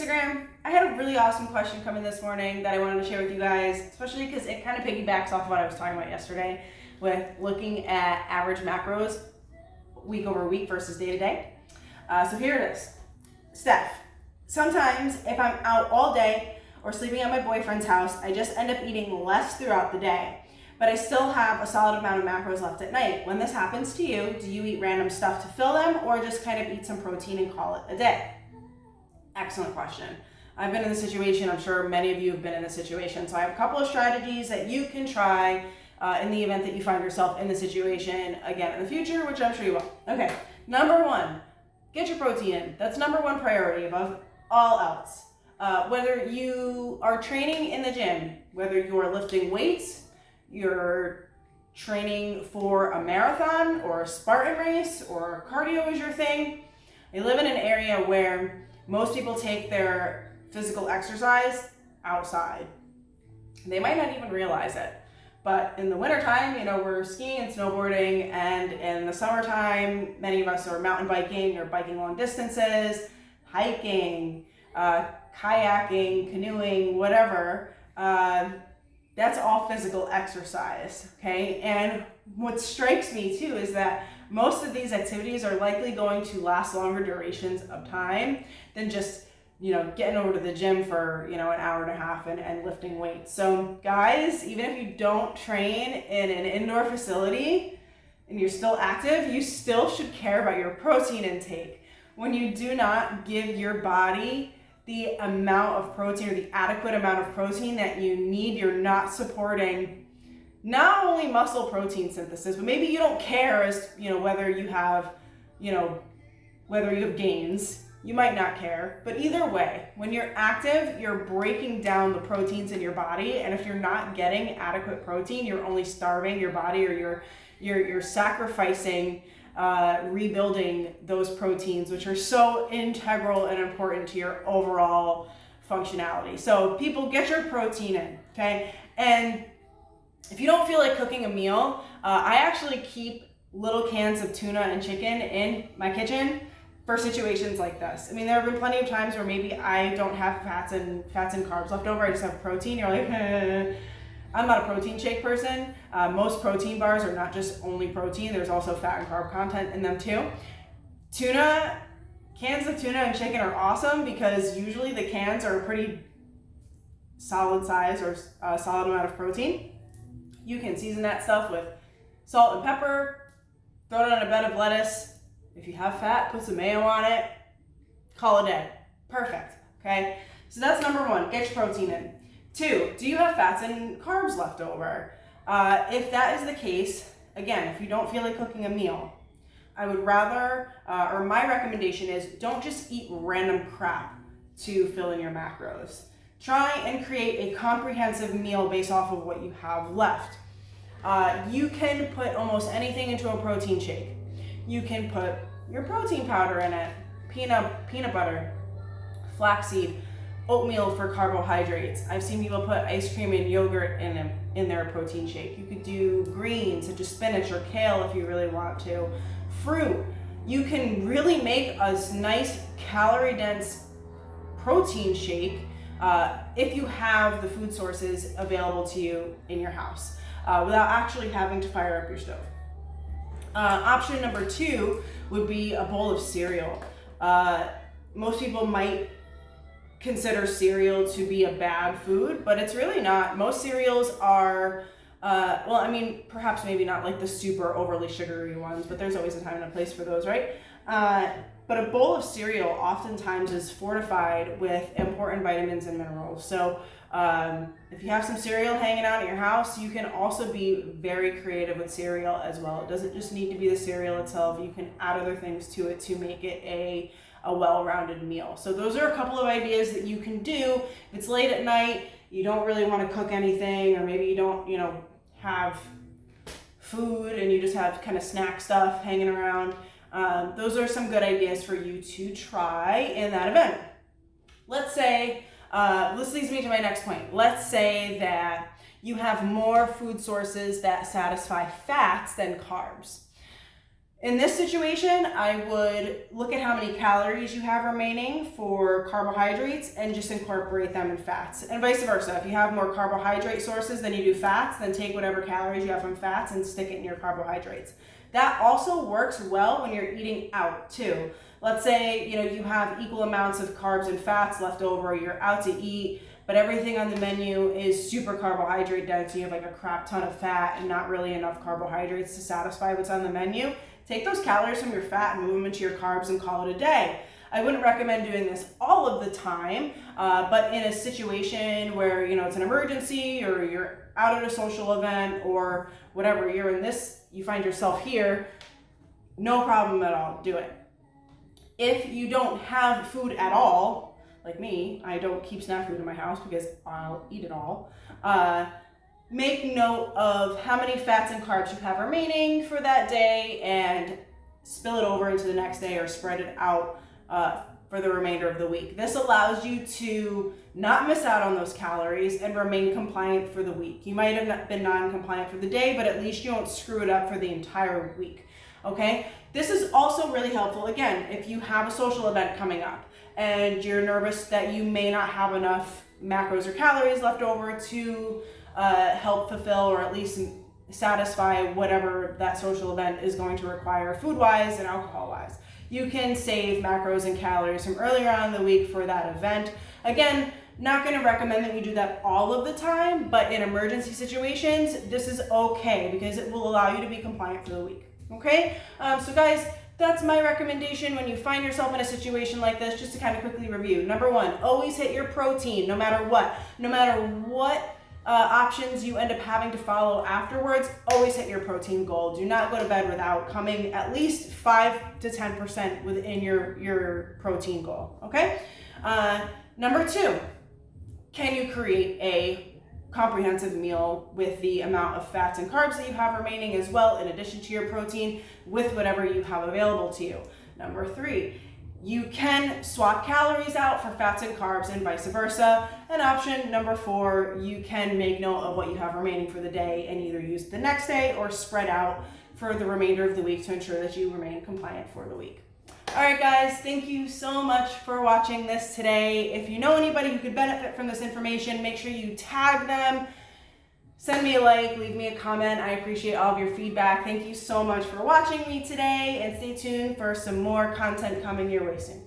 Instagram. I had a really awesome question come in this morning that I wanted to share with you guys, especially because it kind of piggybacks off what I was talking about yesterday with looking at average macros week over week versus day to day. So here it is. Steph, sometimes if I'm out all day or sleeping at my boyfriend's house, I just end up eating less throughout the day, but I still have a solid amount of macros left at night. When this happens to you, do you eat random stuff to fill them or just kind of eat some protein and call it a day? Excellent question. I've been in this situation. I'm sure many of you have been in this situation. So I have a couple of strategies that you can try in the event that you find yourself in the situation again in the future, which I'm sure you will. Okay, number one, get your protein in. That's number one priority above all else. Whether you are training in the gym, whether you're lifting weights, you're training for a marathon or a Spartan race or cardio is your thing. I live in an area where most people take their physical exercise outside. They might not even realize it. But in the wintertime, we're skiing and snowboarding, and in the summertime, many of us are mountain biking or biking long distances, hiking, kayaking, canoeing, whatever. That's all physical exercise, okay? And what strikes me too is that most of these activities are likely going to last longer durations of time than just, getting over to the gym for, an hour and a half and lifting weights. So guys, even if you don't train in an indoor facility and you're still active, you still should care about your protein intake. When you do not give your body the amount of protein or the adequate amount of protein that you need, you're not supporting not only muscle protein synthesis, but maybe you don't care as, whether you have gains. You might not care, but either way, when you're active, you're breaking down the proteins in your body, and if you're not getting adequate protein, you're only starving your body, or you're sacrificing rebuilding those proteins, which are so integral and important to your overall functionality. So people, get your protein in, okay? And if you don't feel like cooking a meal, I actually keep little cans of tuna and chicken in my kitchen for situations like this. I mean, there have been plenty of times where maybe I don't have fats and carbs left over. I just have protein. You're like, I'm not a protein shake person. Most protein bars are not just only protein. There's also fat and carb content in them too. Cans of tuna and chicken are awesome because usually the cans are a pretty solid size or a solid amount of protein. You can season that stuff with salt and pepper, throw it on a bed of lettuce. If you have fat, put some mayo on it, call it a day. Perfect, okay? So that's number one, get your protein in. Two, do you have fats and carbs left over? If that is the case, again, if you don't feel like cooking a meal, I would rather, or my recommendation is, don't just eat random crap to fill in your macros. Try and create a comprehensive meal based off of what you have left. You can put almost anything into a protein shake. You can put your protein powder in it, peanut butter, flaxseed, oatmeal for carbohydrates. I've seen people put ice cream and yogurt in their protein shake. You could do greens such as spinach or kale if you really want to. Fruit. You can really make a nice calorie-dense protein shake if you have the food sources available to you in your house without actually having to fire up your stove. Option number two would be a bowl of cereal. Most people might consider cereal to be a bad food, but it's really not. Most cereals are, perhaps maybe not like the super overly sugary ones, but there's always a time and a place for those, right? But a bowl of cereal oftentimes is fortified with important vitamins and minerals. So if you have some cereal hanging out at your house, you can also be very creative with cereal as well. It doesn't just need to be the cereal itself. You can add other things to it to make it a well-rounded meal. So those are a couple of ideas that you can do. If it's late at night, you don't really want to cook anything, or maybe you don't, have food and you just have kind of snack stuff hanging around. Those are some good ideas for you to try in that event. Let's say, this leads me to my next point. Let's say that you have more food sources that satisfy fats than carbs. In this situation, I would look at how many calories you have remaining for carbohydrates and just incorporate them in fats, and vice versa. If you have more carbohydrate sources than you do fats, then take whatever calories you have from fats and stick it in your carbohydrates. That also works well when you're eating out too. Let's say, you have equal amounts of carbs and fats left over, you're out to eat, but everything on the menu is super carbohydrate dense. You have like a crap ton of fat and not really enough carbohydrates to satisfy what's on the menu. Take those calories from your fat and move them into your carbs and call it a day. I wouldn't recommend doing this all of the time, but in a situation where, it's an emergency or you're out at a social event or whatever, you find yourself here, no problem at all, do it. If you don't have food at all, like me, I don't keep snack food in my house because I'll eat it all. Make note of how many fats and carbs you have remaining for that day and spill it over into the next day or spread it out for the remainder of the week. This allows you to not miss out on those calories and remain compliant for the week. You might have been non-compliant for the day, but at least you won't screw it up for the entire week, okay? This is also really helpful, again, if you have a social event coming up and you're nervous that you may not have enough macros or calories left over to help fulfill or at least satisfy whatever that social event is going to require food-wise and alcohol-wise. You can save macros and calories from earlier on in the week for that event. Again, not going to recommend that you do that all of the time, but in emergency situations, this is okay because it will allow you to be compliant for the week. Okay? So guys, that's my recommendation when you find yourself in a situation like this, just to kind of quickly review. Number one, always hit your protein no matter what. No matter what options you end up having to follow afterwards, always hit your protein goal. Do not go to bed without coming at least 5 to 10% within your protein goal, okay? Number two, can you create a comprehensive meal with the amount of fats and carbs that you have remaining as well, in addition to your protein, with whatever you have available to you? Number three, you can swap calories out for fats and carbs and vice versa. And option number four, you can make note of what you have remaining for the day and either use the next day or spread out for the remainder of the week to ensure that you remain compliant for the week. All right, guys, thank you so much for watching this today. If you know anybody who could benefit from this information, make sure you tag them. Send me a like, leave me a comment. I appreciate all of your feedback. Thank you so much for watching me today, and stay tuned for some more content coming your way soon.